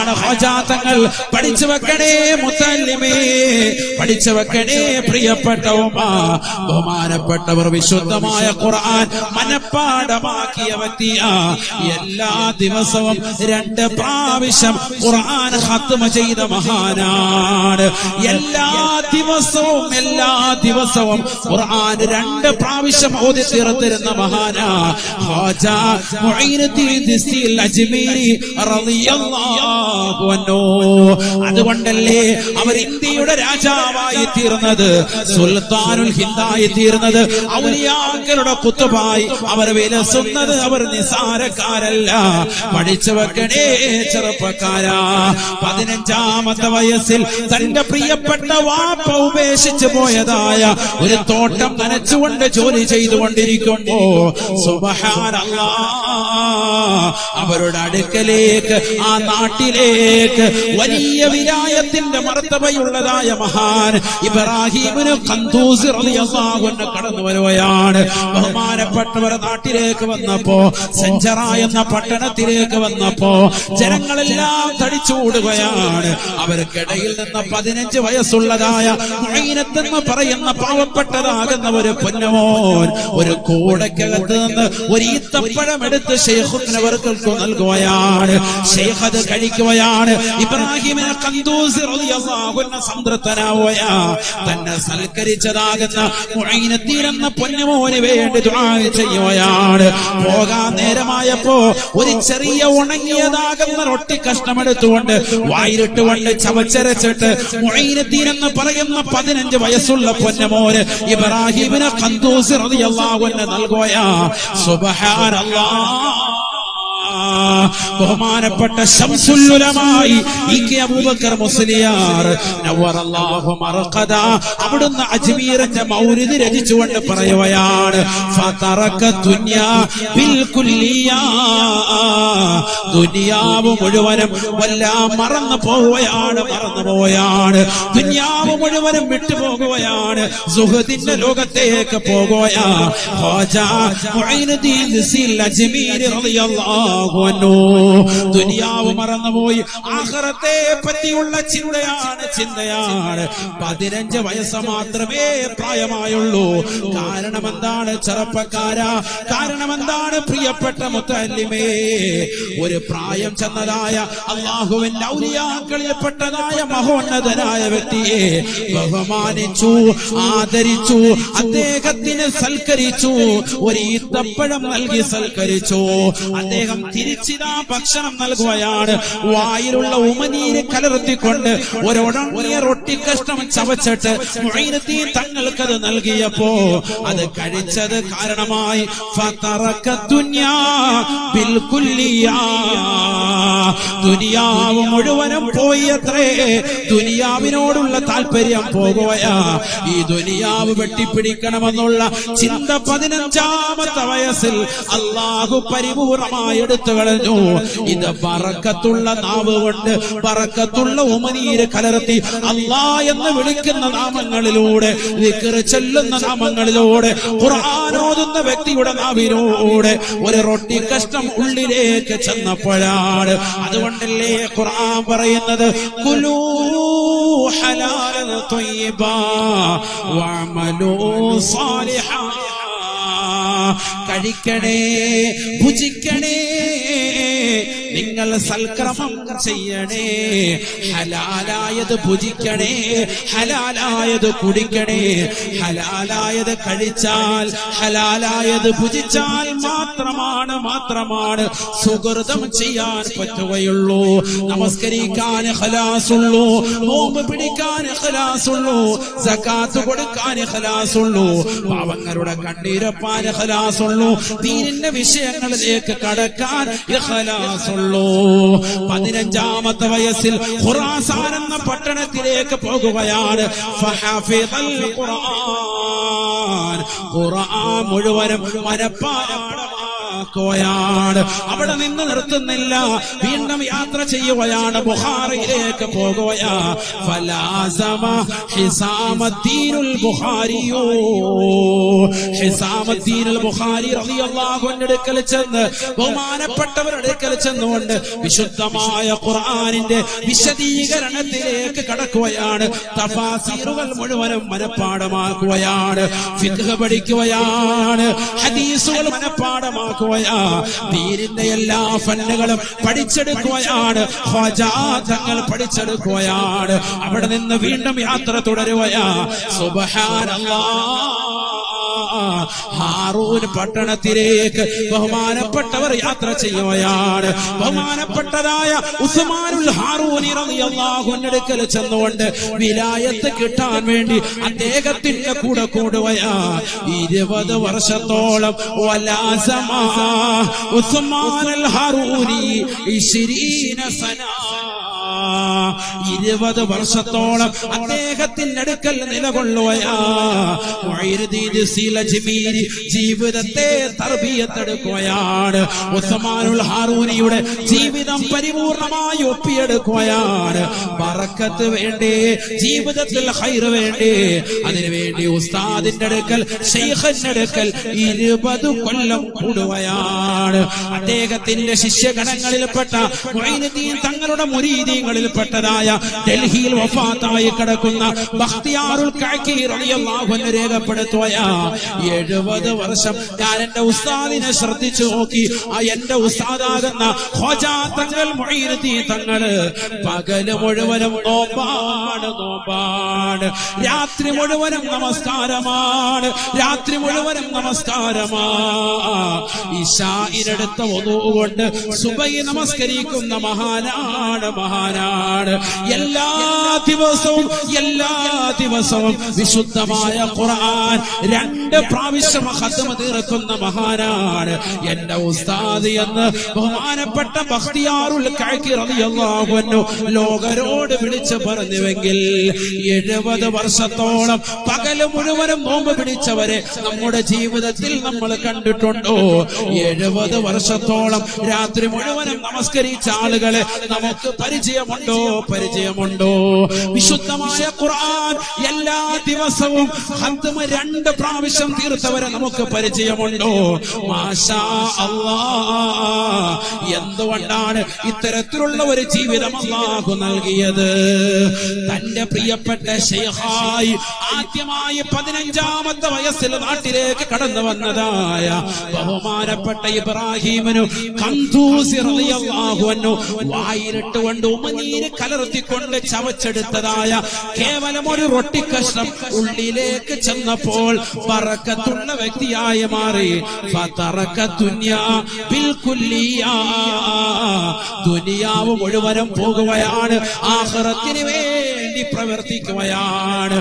ആരാണ് ഖാജാ തങ്ങൾ? പഠിച്ചു വെക്കണേ മുത്തല്ലിമേ, പഠിച്ചു വെക്കണേ പ്രിയപ്പെട്ട ഉമ്മ. ബഹുമാനപ്പെട്ടവർ വിശുദ്ധമായ ഖുർആൻ മനപ്പാഠമാക്കിയ വ്യക്തിയാ. എല്ലാ ദിവസവും 2 പ്രാവശ്യം ഖുർആൻ ഖത്മ ചെയ്ത മഹാനാണ്. എല്ലാ ദിവസവും ഖുർആൻ 2 പ്രാവശ്യം ഓതി തീർത്തിരുന്ന മഹാനാ ഖാജാ മുഈനുദ്ദീൻ ദിസ്തി അജ്മീരി റളിയല്ലാഹു അൻഹു. അതുകൊണ്ടല്ലേ അവർ ഇന്ത്യയുടെ രാജാവായി തീർന്നത്, സുൽത്താനുൽ ഹിന്ദായി തീർന്നത്, ഔലിയാക്കളുടെ കുത്തുബായി അവർ വിലസുന്നത്. അവർ നിസാരക്കാരല്ല. പഠിച്ചു വെക്കണേ ചെറുപ്പക്കാരാ. 15ാമത്തെ വയസ്സിൽ തന്റെ പ്രിയപ്പെട്ട വാപ്പ ഉപേക്ഷിച്ചു പോയതായ ഒരു തോട്ടം നനച്ചുകൊണ്ട് ജോലി ചെയ്തുകൊണ്ടിരിക്കുമ്പോ സുബ്ഹാനല്ലാഹ് അവരുടെ അടുക്കലേക്ക്, ആ നാട്ടിലേക്ക് വലിയ വിലായത്തിന്റെ മർത്തബയുള്ളതായ മഹാൻ ഇബ്രാഹിമിന് ഖന്തൂസി റളിയല്ലാഹു അൻഹു കടന്നു വരുകയാണ്. ബഹുമാനപ്പെട്ടവർ നാട്ടിലേക്ക് വന്നപ്പോ, സെഞ്ചറ എന്ന പട്ടണത്തിലേക്ക് വന്നപ്പോ ജനങ്ങളെല്ലാം തടിച്ചൂടുകയാണ്. അവർക്കിടയിൽ നിന്ന് 15 വയസ്സുള്ളതായ മുഈനത്ത് എന്ന് പറയുന്ന പാവപ്പെട്ടതാകുന്ന ഒരു പൊന്നമോൻ ഒരു കൂടക്കകത്ത് നിന്ന് ഒരു ഈത്തപ്പഴം എടുത്ത് ശൈഖുനവർക്ക് നൽകുകയാണ്. ശൈഖ് അത് കഴിക്കുകയാണ്. ഇബ്രാഹിമിനെ ഖന്തൂസി റളിയല്ലാഹു അൻഹു സംതൃപ്തനാവുകയാ. തന്നെ സൽക്കരിച്ചതാകുന്ന മുഈനുദ്ദീൻ എന്ന പൊന്നമോന് വേണ്ടി ദുആ ചെയ്യുകയാണ്. പോകാൻ നേരമായപ്പോ ഒരു ചെറിയ ഉണങ്ങിയതാകുന്ന റൊട്ടി കഷ്ണമെടുത്തുകൊണ്ട് വായിലിട്ടുകൊണ്ട് ചവച്ചരച്ചിട്ട് മുഈനുദ്ദീൻ എന്ന് പറയുന്ന 15 വയസ്സുള്ള പൊന്നമോന് ഇബ്രാഹിമിനെ ഖന്തൂസി റളിയല്ലാഹു അൻഹു നൽകുകയാ. സുബ്ഹാനല്ലാഹ്. ബഹുമാനപ്പെട്ട ശംസുൽ ഉലമായി ഇ.കെ. അബൂബക്കർ മുസ്ലിയാർ നവറല്ലാഹു മർഖദ അവിടുന്ന് അജ്മീറിന്റെ മൗലിദ് രചിച്ചുകൊണ്ട് പറയുകയാണ്, ഫതറക ദുനിയാ ബിൽ കുല്ലിയാ. ദുനിയാവ് മുഴുവനും വല്ലാം മറന്നു പോവുകയാണ്. ദുനിയാവ് മുഴുവനും വിട്ടുപോകുകയാണ്. സുഹദിന്റെ ലോകത്തേക്ക് പോകുകയാ. ഖാജാ മുഈനുദ്ദീൻ ദിസ്തി അജ്മീരി റളിയല്ലാഹു അൻഹു ദുനിയാവ് മറന്നുപോയി. ആഖിറത്തെ പറ്റിയുള്ള ചിന്തയാണ്. 15 വയസ്സ് മാത്രമേ പ്രായമായുള്ളൂ. കാരണം എന്താണ് ചെറുപ്പക്കാരാ? കാരണം എന്താണ് പ്രിയപ്പെട്ട മുത്തല്ലിമേ? ഒരു പ്രായം ചെന്നതായ അല്ലാഹുവിന്റെ ഔലിയാക്കളിൽപ്പെട്ടതായ മഹോന്നതനായ വ്യക്തിയെ ബഹുമാനിച്ചു, ആദരിച്ചു, അദ്ദേഹത്തിന് സൽക്കരിച്ചു, ഒരു ഈത്തപ്പഴം നൽകി സൽക്കരിച്ചു. അദ്ദേഹം തിരിച്ചിതാ ഭക്ഷണം നൽകുകയാണ്. വായിലുള്ള ഉമനീര് കലർത്തിക്കൊണ്ട് ഒരൊടങ്ങിയ റൊട്ടി കഷ്ണം ചവച്ചിട്ട് മുഈനുദ്ദീൻ തങ്ങൾക്കത് നൽകിയപ്പോ അത് കഴിച്ചത് കാരണമായി ഫതറക ദുനിയാ ബിൽ കുല്ലിയാ. ദുനിയാവ് മുഴുവനും പോയി അത്രേ. ദുനിയാവിനോടുള്ള താല്പര്യം പോകുകയാ. ഈ ദുനിയാവ് വെട്ടിപ്പിടിക്കണമെന്നുള്ള ചിന്ത 15ാമത്തെ വയസ്സിൽ അല്ലാഹു പരിപൂർണമായി എടുത്തു കളഞ്ഞു. ഇത് ബറക്കത്തുള്ള നാവ് കൊണ്ട്, ബറക്കത്തുള്ള ഉമനീര് കലർത്തി അല്ലാ എന്ന് വിളിക്കുന്ന നാമങ്ങളിലൂടെ, ദിക്ർ ചൊല്ലുന്ന നാമങ്ങളിലൂടെ, ഖുർആൻ ഓതുന്ന വ്യക്തിയുടെ നാവിലൂടെ ഒരു റൊട്ടി കഷ്ണം ഉള്ളിലേക്ക് ചെന്നപ്പോഴാണ്. അതുകൊണ്ടല്ലേ ഖുർആൻ പറയുന്നത്, കുലൂ ഹലാലൻ ത്വയ്യിബാ വഅമലൂ സാലിഹാ. കഴിക്കണേ, ഭുജിക്കണേ, നിങ്ങൾ സൽക്രമം ചെയ്യണേ, ഹലാലായത് ഭുജിക്കണേ, ഹലാലായത് കുടിക്കണേ. ഹലാലായത് കഴിച്ചാൽ, ഹലാലായത് ഭുജിച്ചാൽ മാത്രമാണ് സുഹൃതം ചെയ്യാൻ പറ്റുകയുള്ളൂ. നമസ്കരിക്കാൻ ഖലാസുള്ളൂ, നോമ്പ് പിടിക്കാൻ ഖലാസുള്ളൂ, സകാത്ത് കൊടുക്കാൻ ഖലാസുള്ളൂ, പാവങ്ങളുടെ കണ്ണീരപ്പാൻ ഖലാസുള്ളൂ, ദീനിന്റെ വിഷയങ്ങളിലേക്ക് കടക്കാൻ ഖലാസുള്ളൂ. 15ാമത്തെ വയസ്സിൽ ഖുറാസാൻ എന്ന പട്ടണത്തിലേക്ക് പോകുകയാണ്. ഫഹഫിദൽ ഖുർആൻ, ഖുർആൻ മുഴുവനും മനപ്പാഠമാക്കി. ആക്കുകയാണ്. അവിടെ നിന്ന് നിർത്തുന്നില്ല, വീണ്ടും യാത്ര ചെയ്യുകയാണ്, ബുഖാരിയിലേക്ക് പോകുകയാ. ഫലാസമ ഹിസാമുദ്ദീനുൽ ബുഖാരിയോ, ഹിസാമുദ്ദീനുൽ ബുഖാരി റളിയല്ലാഹു അൻഹു അടുക്കൽ ചെന്ന്, ബഹുമാനപ്പെട്ടവരുടെ അടുക്കൽ ചെന്നുകൊണ്ട് വിശുദ്ധമായ ഖുർആനിന്റെ വിശദീകരണത്തിലേക്ക് കടക്കുകയാണ്. തഫാസീറുകൾ മുഴുവനും മനഃപ്പാഠമാക്കുകയാണ്, ഫിഖ് പഠിക്കുകയാണ്, ഹദീസുകൾ മനഃപ്പാഠമാക്കുകയാ, ദീനിന്റെ എല്ലാ ഫന്നുകളും പഠിച്ചെടുക്കുകയാണ്, ഖുജാതങ്ങൾ പഠിച്ചെടുക്കുകയാണ്. അവിടെ നിന്ന് വീണ്ടും യാത്ര തുടരുകയാ. സുബ്ഹാനല്ലാഹ്. ഹാറൂൻ പട്ടണത്തിലേക്ക് ബഹുമാനപ്പെട്ടവർ യാത്ര ചെയ്യുകയാണ്. ബഹുമാനപ്പെട്ടതായ ഉസ്മാനുൽ ഹാറൂനി റളിയല്ലാഹു അൻഹു അടുക്കൽ ചെന്നുകൊണ്ട് വിലായത്ത് കിട്ടാൻ വേണ്ടി അദ്ദേഹത്തിന്റെ കൂടെ കൂടുകയാ. 20 വർഷത്തോളം വലാസമ ഉസ്മാനുൽ ഹാറൂനി 20 സന, 20 വർഷത്തോളം അദ്ദേഹത്തിന്റെ അടുക്കൽ നിലകൊള്ളുകയാ. ജീവിതത്തെ തർബിയത്തെടുക്കുകയാണ്. ഉസ്മാനുൽ ഹാറൂനിയുടെ ജീവിതം പരിപൂർണമായി ഒപ്പിയെടുക്കുകയാണ്. ബറക്കത്ത് വേണ്ടേ, ജീവിതത്തിൽ ഖൈർ വേണ്ടേ, അതിനുവേണ്ടി ഉസ്താദിന്റെ അടുക്കൽ, ശൈഖിന്റെ അടുക്കൽ 20 കൊല്ലം കൂടുകയാണ്. അദ്ദേഹത്തിന്റെ ശിഷ്യഗണങ്ങളിൽപ്പെട്ട മുഈനുദ്ദീൻ തങ്ങളുടെ മുരീദീങ്ങളിൽപ്പെട്ടതായ ഡൽഹിയിൽ വഫാത്തായി കിടക്കുന്ന ബഖ്തിയാറുൽ കഅക്കി റളിയല്ലാഹു അൻഹു രേഖപ്പെടുത്തുകയാ. 70 വർഷം ഞാൻ എന്റെ ഉസ്താദിനെ ശ്രദ്ധിച്ചു നോക്കി. എന്റെ ഉസ്താദാകുന്ന ഖ്വാജാ തങ്ങൾ മുഈനുദ്ദീൻ തങ്ങള് പകല് മുഴുവനും നോമ്പാണ്, രാത്രി മുഴുവനും നമസ്കാരമാണ്, രാത്രി മുഴുവനും നമസ്കാരമാ. ഇശാഇനടുത്ത വുദൂ കൊണ്ട് സുബഹി നമസ്കരിക്കുന്ന മഹാനാണ്. എല്ലാ ദിവസവും വിശുദ്ധമായ ഖുർആൻ 2 പ്രാവശ്യം ഖത്മ തീർക്കുന്ന മഹാനാണ് എന്റെ ഉസ്താദ് എന്ന് ബഹുമാനപ്പെട്ട ബഖ്തിയാറുൽ കഅക്കി റളിയല്ലാഹു അൻഹു ലോകരോട് വിളിച്ചു പറഞ്ഞുവെങ്കിൽ 70 വർഷത്തോളം പകല് മുഴുവനും നോമ്പ് പിടിച്ചവരെ നമ്മുടെ ജീവിതത്തിൽ നമ്മൾ കണ്ടിട്ടുണ്ടോ? 70 വർഷത്തോളം രാത്രി മുഴുവനും നമസ്കരിച്ച ആളുകളെ നമുക്ക് പരിചയമുണ്ടോ? വിശുദ്ധമായ ഖുർആൻ എല്ലാ ദിവസവും ഖത്മ 2 പ്രാവശ്യം തീർത്തവരെ നമുക്ക് പരിചയമുണ്ടോ? മാഷാ അല്ലാഹ്. എന്തുകൊണ്ടാണ് ഇത്തരത്തിലുള്ള ഒരു ജീവിതം അല്ലാഹു നൽകിയത്? തന്റെ പ്രിയപ്പെട്ട ശൈഖായി ആദ്യമായി 15ാമത്തെ വയസ്സിൽ നാട്ടിലേക്ക് കടന്നു വന്നതായ ബഹുമാനപ്പെട്ട ഇബ്രാഹിമിനു ഖന്തൂസി റളിയല്ലാഹു അൻഹു വായിലിട്ടുകൊണ്ട് ഉമനീര് കലർത്തിക്കൊണ്ട് ചവച്ചെടുത്തതായ കേവലം ഒരു റൊട്ടി കഷ്ണം ഉള്ളിലേക്ക് ചെന്നപ്പോൾ ബറക്കത്തുള്ള വ്യക്തിയായി മാറി. ദുനിയാവ് മുഴുവനും പോകുകയാണ്, ആഖിറത്തിന് വേണ്ടി പ്രവർത്തിക്കുകയാണ്.